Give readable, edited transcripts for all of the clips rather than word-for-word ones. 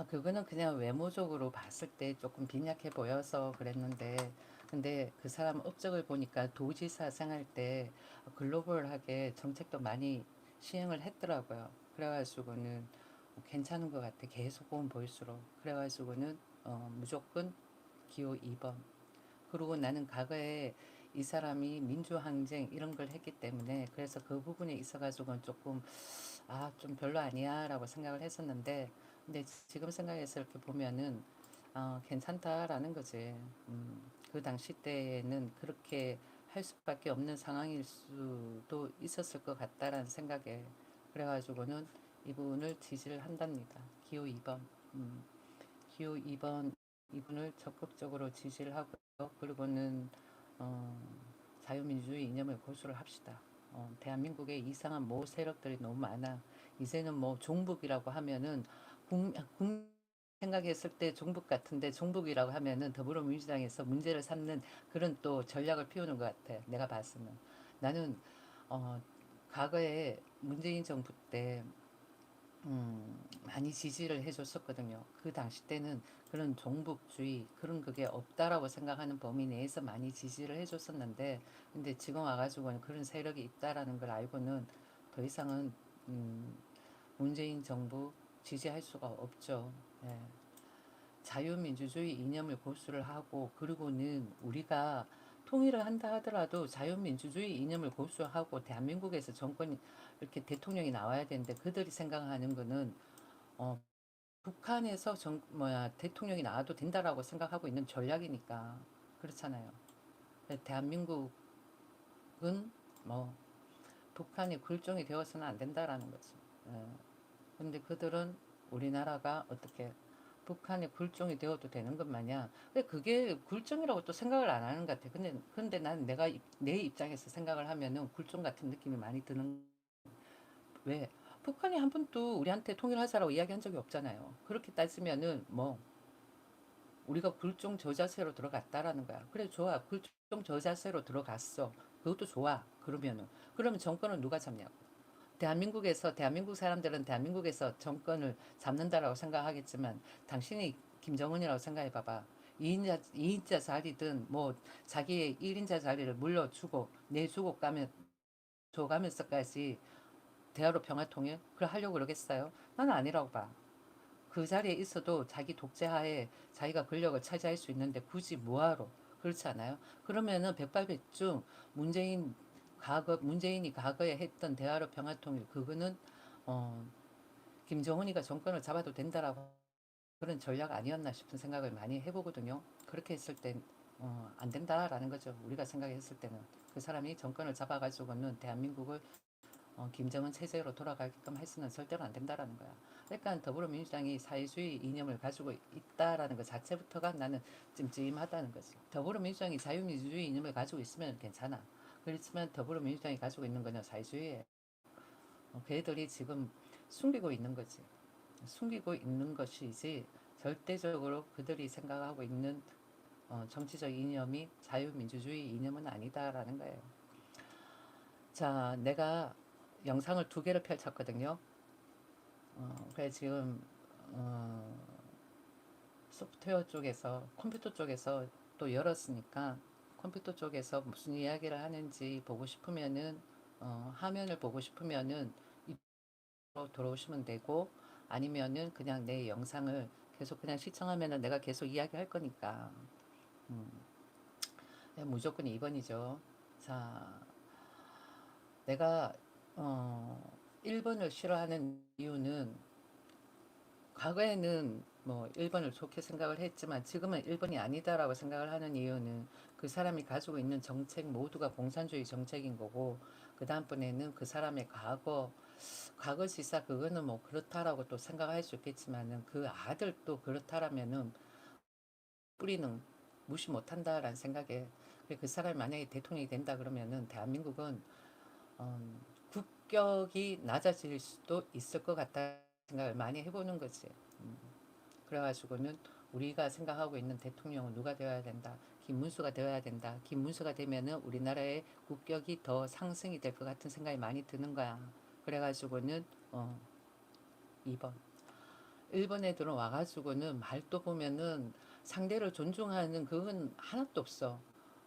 그거는 그냥 외모적으로 봤을 때 조금 빈약해 보여서 그랬는데, 근데 그 사람 업적을 보니까 도지사 생활 때 글로벌하게 정책도 많이 시행을 했더라고요. 그래가지고는 괜찮은 것 같아. 계속 보면 볼수록. 그래가지고는 무조건 기호 2번. 그리고 나는 과거에 이 사람이 민주항쟁 이런 걸 했기 때문에 그래서 그 부분에 있어가지고는 조금 좀 별로 아니야 라고 생각을 했었는데, 근데 지금 생각해서 이렇게 보면은 괜찮다라는 거지. 그 당시 때에는 그렇게 할 수밖에 없는 상황일 수도 있었을 것 같다라는 생각에 그래가지고는 이분을 지지를 한답니다. 기호 2번. 음, 기호 2번 이분을 적극적으로 지지를 하고요. 그리고는 어, 자유민주주의 이념을 고수를 합시다. 대한민국에 이상한 모 세력들이 너무 많아. 이제는 뭐 종북이라고 하면은 생각했을 때 종북 같은데, 종북이라고 하면은 더불어민주당에서 문제를 삼는 그런 또 전략을 피우는 것 같아. 내가 봤으면. 나는 어, 과거에 문재인 정부 때 많이 지지를 해줬었거든요. 그 당시 때는 그런 종북주의, 그런 그게 없다라고 생각하는 범위 내에서 많이 지지를 해줬었는데, 근데 지금 와가지고는 그런 세력이 있다라는 걸 알고는 더 이상은, 음, 문재인 정부 지지할 수가 없죠. 예. 자유민주주의 이념을 고수를 하고, 그리고는 우리가 통일을 한다 하더라도 자유민주주의 이념을 고수하고 대한민국에서 정권이 이렇게 대통령이 나와야 되는데, 그들이 생각하는 거는 어, 북한에서 대통령이 나와도 된다라고 생각하고 있는 전략이니까 그렇잖아요. 대한민국은 뭐 북한이 굴종이 되어서는 안 된다라는 거지. 예. 근데 그들은 우리나라가 어떻게 북한의 굴종이 되어도 되는 것 마냥, 근데 그게 굴종이라고 또 생각을 안 하는 것 같아. 근데 난 내 입장에서 생각을 하면은 굴종 같은 느낌이 많이 드는. 왜? 북한이 한 번도 우리한테 통일하자라고 이야기한 적이 없잖아요. 그렇게 따지면은 뭐 우리가 굴종 저자세로 들어갔다라는 거야. 그래, 좋아. 굴종 저자세로 들어갔어. 그것도 좋아. 그러면 정권을 누가 잡냐고. 대한민국 사람들은 대한민국에서 정권을 잡는다라고 생각하겠지만, 당신이 김정은이라고 생각해 봐봐. 2인자 자리든 뭐 자기의 1인자 자리를 물려주고 내주고 줘가면서까지 대화로 평화통일? 그걸 하려고 그러겠어요? 나는 아니라고 봐. 그 자리에 있어도 자기 독재하에 자기가 권력을 차지할 수 있는데 굳이 뭐하러? 그렇지 않아요? 그러면은 백발백중 문재인이 과거에 했던 대화로 평화통일, 그거는 어, 김정은이가 정권을 잡아도 된다라고 그런 전략 아니었나 싶은 생각을 많이 해보거든요. 그렇게 했을 땐 안 된다라는 거죠. 우리가 생각했을 때는 그 사람이 정권을 잡아가지고는 대한민국을 김정은 체제로 돌아가게끔 해서는 절대로 안 된다라는 거야. 그러니까 더불어민주당이 사회주의 이념을 가지고 있다라는 것 자체부터가 나는 찜찜하다는 거지. 더불어민주당이 자유민주주의 이념을 가지고 있으면 괜찮아. 그렇지만 더불어민주당이 가지고 있는 거는 사회주의에 걔들이 지금 숨기고 있는 거지. 숨기고 있는 것이지 절대적으로 그들이 생각하고 있는 정치적 이념이 자유민주주의 이념은 아니다라는 거예요. 자, 내가 영상을 두 개를 펼쳤거든요. 그래 지금 어, 소프트웨어 쪽에서 컴퓨터 쪽에서 또 열었으니까 컴퓨터 쪽에서 무슨 이야기를 하는지 보고 싶으면은 화면을 보고 싶으면은 이쪽으로 들어오시면 되고, 아니면은 그냥 내 영상을 계속 그냥 시청하면은 내가 계속 이야기할 거니까 음, 무조건 2번이죠. 자, 내가 어, 1번을 싫어하는 이유는, 과거에는 뭐 1번을 좋게 생각을 했지만 지금은 1번이 아니다라고 생각을 하는 이유는, 그 사람이 가지고 있는 정책 모두가 공산주의 정책인 거고, 그 다음번에는 그 사람의 과거 시사 그거는 뭐 그렇다라고 또 생각할 수 있겠지만은, 그 아들도 그렇다라면은 뿌리는 무시 못한다라는 생각에, 그 사람이 만약에 대통령이 된다 그러면은 대한민국은 국격이 낮아질 수도 있을 것 같다 생각을 많이 해보는 거지. 음. 그래가지고는 우리가 생각하고 있는 대통령은 누가 되어야 된다. 김문수가 되어야 된다. 김문수가 되면은 우리나라의 국격이 더 상승이 될 것 같은 생각이 많이 드는 거야. 그래가지고는 2번. 일본 애들은 와가지고는 말도 보면은 상대를 존중하는 그건 하나도 없어.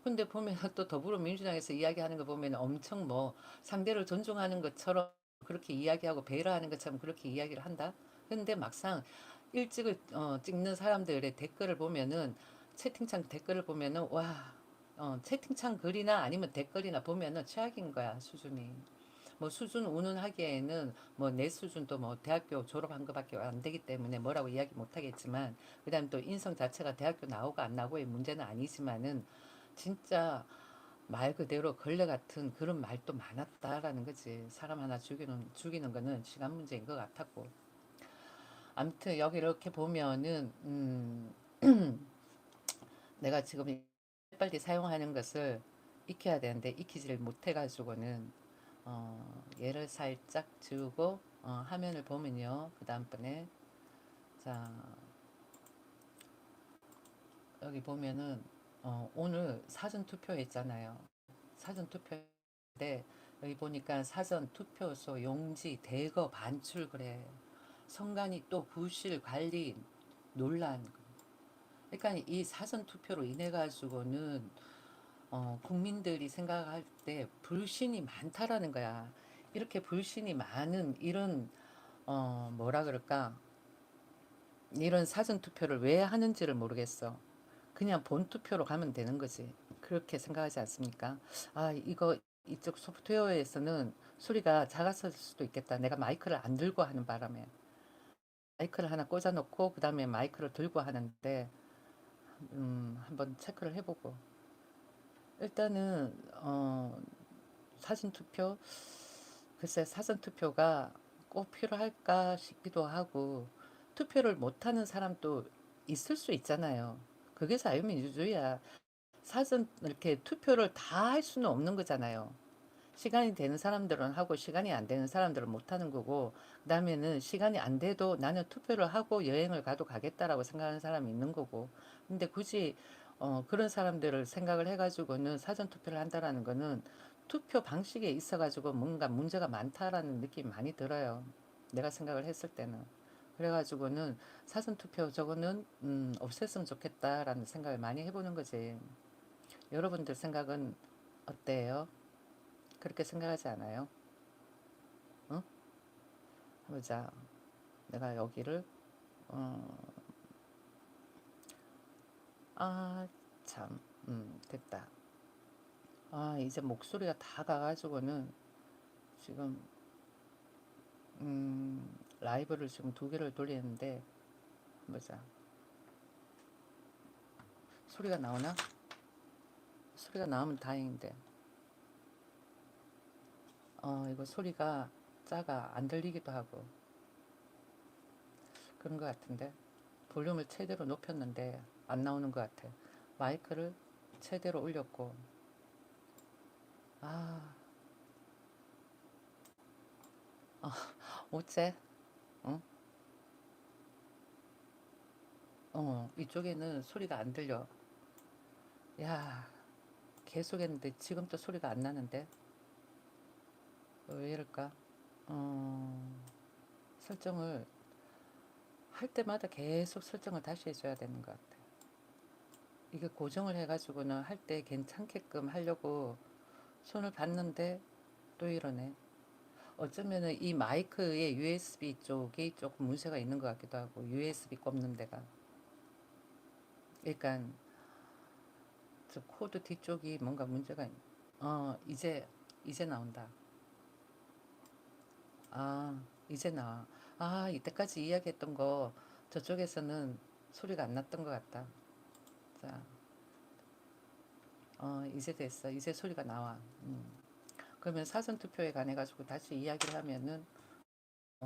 근데 보면 또 더불어민주당에서 이야기하는 거 보면 엄청 뭐 상대를 존중하는 것처럼 그렇게 이야기하고 배려하는 것처럼 그렇게 이야기를 한다. 근데 막상 일찍을 찍는 사람들의 댓글을 보면은 채팅창 댓글을 보면은 와 채팅창 글이나 아니면 댓글이나 보면은 최악인 거야 수준이. 뭐 수준 운운하기에는 뭐 내 수준도 뭐 대학교 졸업한 것밖에 안 되기 때문에 뭐라고 이야기 못 하겠지만 그다음 또 인성 자체가 대학교 나오고 안 나오고의 문제는 아니지만은 진짜 말 그대로 걸레 같은 그런 말도 많았다라는 거지. 사람 하나 죽이는 거는 시간 문제인 것 같았고. 아무튼 여기 이렇게 보면은 내가 지금 빨리 사용하는 것을 익혀야 되는데 익히지를 못해가지고는 얘를 살짝 지우고 화면을 보면요. 그 다음번에 자 여기 보면은 오늘 사전 투표 했잖아요. 사전 투표인데 여기 보니까 사전 투표소 용지 대거 반출 그래. 선관위 또 부실 관리 논란. 그러니까 이 사전 투표로 인해 가지고는 국민들이 생각할 때 불신이 많다라는 거야. 이렇게 불신이 많은 이런 뭐라 그럴까? 이런 사전 투표를 왜 하는지를 모르겠어. 그냥 본 투표로 가면 되는 거지. 그렇게 생각하지 않습니까? 아, 이거 이쪽 소프트웨어에서는 소리가 작았을 수도 있겠다. 내가 마이크를 안 들고 하는 바람에. 마이크를 하나 꽂아놓고 그 다음에 마이크를 들고 하는데 한번 체크를 해보고 일단은 사전 투표 글쎄 사전 투표가 꼭 필요할까 싶기도 하고 투표를 못하는 사람도 있을 수 있잖아요. 그게 자유민주주의야. 사전 이렇게 투표를 다 할 수는 없는 거잖아요. 시간이 되는 사람들은 하고 시간이 안 되는 사람들은 못 하는 거고 그다음에는 시간이 안 돼도 나는 투표를 하고 여행을 가도 가겠다라고 생각하는 사람이 있는 거고 근데 굳이 그런 사람들을 생각을 해가지고는 사전 투표를 한다라는 거는 투표 방식에 있어가지고 뭔가 문제가 많다라는 느낌이 많이 들어요. 내가 생각을 했을 때는. 그래가지고는 사전 투표 저거는 없앴으면 좋겠다라는 생각을 많이 해보는 거지. 여러분들 생각은 어때요? 그렇게 생각하지 않아요? 응? 보자. 내가 여기를 어, 아, 참, 됐다. 아, 이제 목소리가 다 가가지고는 지금 라이브를 지금 두 개를 돌리는데 보자. 소리가 나오나? 소리가 나오면 다행인데. 이거 소리가 작아 안 들리기도 하고 그런 것 같은데 볼륨을 최대로 높였는데 안 나오는 것 같아. 마이크를 최대로 올렸고 아, 어째? 응? 이쪽에는 소리가 안 들려. 야, 계속 했는데 지금 또 소리가 안 나는데 왜 이럴까? 어, 설정을 할 때마다 계속 설정을 다시 해줘야 되는 것 같아. 이게 고정을 해가지고는 할 때 괜찮게끔 하려고 손을 봤는데 또 이러네. 어쩌면은 이 마이크의 USB 쪽이 조금 문제가 있는 것 같기도 하고 USB 꼽는 데가. 그러니까 저 코드 뒤쪽이 뭔가 문제가 이제 나온다. 아, 이제 나와. 아, 이때까지 이야기했던 거 저쪽에서는 소리가 안 났던 것 같다. 자, 이제 됐어. 이제 소리가 나와. 그러면 사전투표에 관해 가지고 다시 이야기를 하면은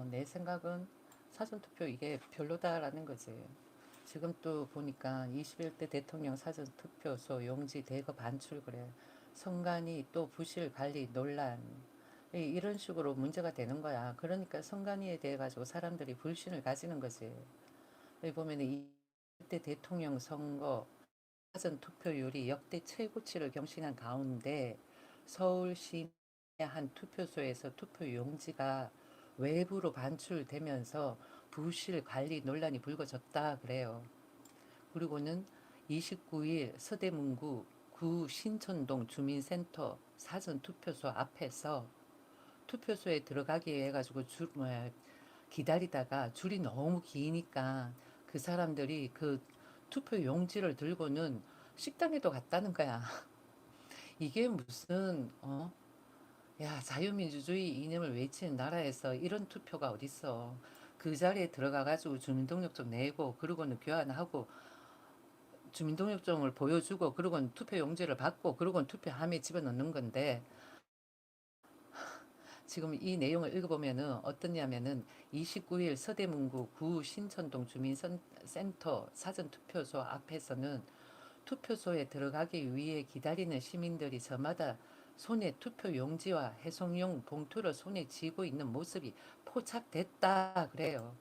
내 생각은 사전투표 이게 별로다라는 거지. 지금 또 보니까 21대 대통령 사전투표소 용지 대거 반출 그래. 선관위 또 부실 관리 논란. 이런 식으로 문제가 되는 거야. 그러니까 선관위에 대해 가지고 사람들이 불신을 가지는 거지. 여기 보면 20대 대통령 선거 사전 투표율이 역대 최고치를 경신한 가운데 서울시 한 투표소에서 투표 용지가 외부로 반출되면서 부실 관리 논란이 불거졌다 그래요. 그리고는 29일 서대문구 구 신천동 주민센터 사전투표소 앞에서 투표소에 들어가기 위해 가지고 기다리다가 줄이 너무 기니까 그 사람들이 그 투표 용지를 들고는 식당에도 갔다는 거야. 이게 무슨 야, 자유민주주의 이념을 외치는 나라에서 이런 투표가 어딨어. 그 자리에 들어가가지고 주민등록증 내고 그러고는 교환하고 주민등록증을 보여주고 그러고는 투표 용지를 받고 그러고는 투표함에 집어넣는 건데, 지금 이 내용을 읽어보면은 어떠냐면은 29일 서대문구 구 신천동 주민센터 사전투표소 앞에서는 투표소에 들어가기 위해 기다리는 시민들이 저마다 손에 투표 용지와 해송용 봉투를 손에 쥐고 있는 모습이 포착됐다 그래요.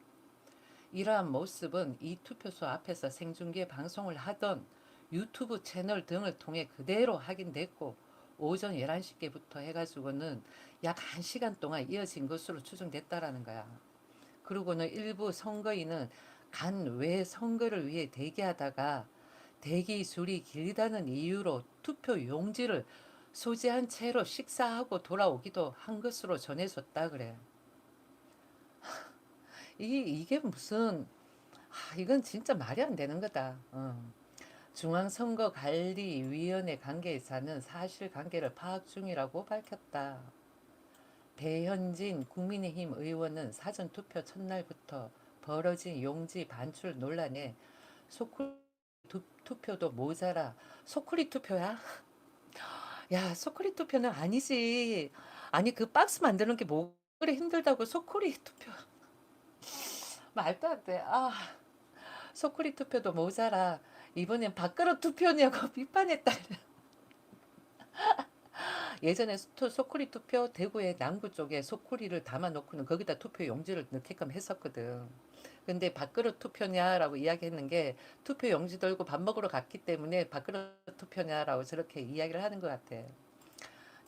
이러한 모습은 이 투표소 앞에서 생중계 방송을 하던 유튜브 채널 등을 통해 그대로 확인됐고, 오전 11시께부터 해가지고는 약 1시간 동안 이어진 것으로 추정됐다라는 거야. 그리고는 일부 선거인은 간 외 선거를 위해 대기하다가 대기 줄이 길다는 이유로 투표 용지를 소지한 채로 식사하고 돌아오기도 한 것으로 전해졌다 그래. 이게 무슨, 이건 진짜 말이 안 되는 거다. 중앙선거관리위원회 관계자는 사실관계를 파악 중이라고 밝혔다. 배현진 국민의힘 의원은 사전투표 첫날부터 벌어진 용지 반출 논란에 소쿠리 투표도 모자라. 소쿠리 투표야? 야, 소쿠리 투표는 아니지. 아니, 그 박스 만드는 게 뭐 그래 힘들다고 소쿠리 투표. 말도 안 돼. 소쿠리 투표도 모자라. 이번엔 밥그릇 투표냐고 비판했다. 예전에 소쿠리 투표 대구의 남구 쪽에 소쿠리를 담아놓고는 거기다 투표 용지를 넣게끔 했었거든. 근데 밥그릇 투표냐라고 이야기했는 게 투표 용지 들고 밥 먹으러 갔기 때문에 밥그릇 투표냐라고 저렇게 이야기를 하는 것 같아.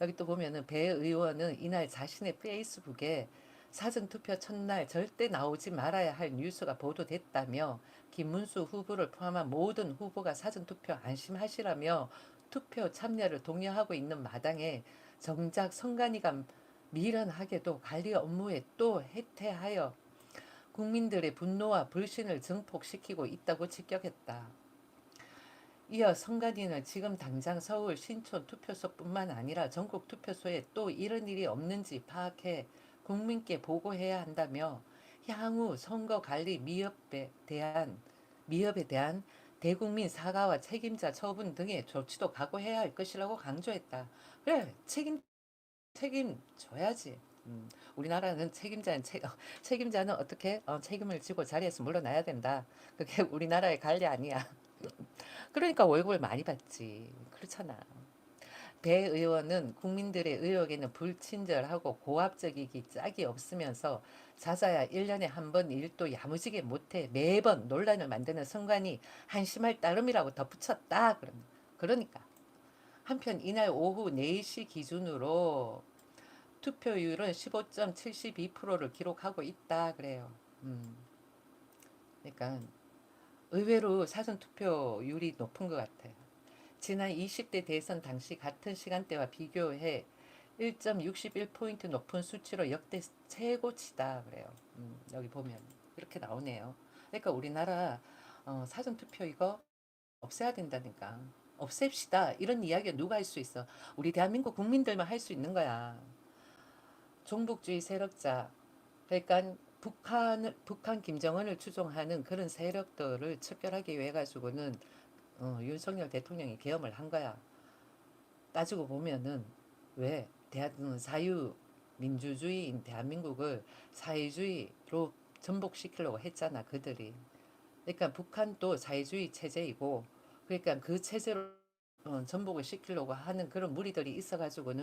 여기 또 보면은 배 의원은 이날 자신의 페이스북에 사전투표 첫날 절대 나오지 말아야 할 뉴스가 보도됐다며 김문수 후보를 포함한 모든 후보가 사전투표 안심하시라며 투표 참여를 독려하고 있는 마당에 정작 선관위가 미련하게도 관리 업무에 또 해태하여 국민들의 분노와 불신을 증폭시키고 있다고 직격했다. 이어 선관위는 지금 당장 서울 신촌 투표소뿐만 아니라 전국 투표소에 또 이런 일이 없는지 파악해 국민께 보고해야 한다며 향후 선거관리 미흡에 대한 대국민 사과와 책임자 처분 등의 조치도 각오해야 할 것이라고 강조했다. 그래, 책임져야지. 우리나라는 책임자는 어떻게 책임을 지고 자리에서 물러나야 된다. 그게 우리나라의 관리 아니야. 그러니까 월급을 많이 받지. 그렇잖아. 배 의원은 국민들의 의혹에는 불친절하고 고압적이기 짝이 없으면서 자자야 1년에 한 번 일도 야무지게 못해 매번 논란을 만드는 선관위 한심할 따름이라고 덧붙였다. 그러니까 한편 이날 오후 4시 기준으로 투표율은 15.72%를 기록하고 있다 그래요. 그러니까 의외로 사전투표율이 높은 것 같아요. 지난 20대 대선 당시 같은 시간대와 비교해 1.61포인트 높은 수치로 역대 최고치다 그래요. 여기 보면 이렇게 나오네요. 그러니까 우리나라 사전투표 이거 없애야 된다니까. 없앱시다. 이런 이야기가 누가 할 수 있어. 우리 대한민국 국민들만 할 수 있는 거야. 종북주의 세력자, 그러니까 북한 김정은을 추종하는 그런 세력들을 척결하기 위해 가지고는 윤석열 대통령이 계엄을 한 거야. 따지고 보면은 왜 자유민주주의인 대한민국을 사회주의로 전복시키려고 했잖아, 그들이. 그러니까 북한도 사회주의 체제이고, 그러니까 그 체제로 전복을 시키려고 하는 그런 무리들이 있어가지고는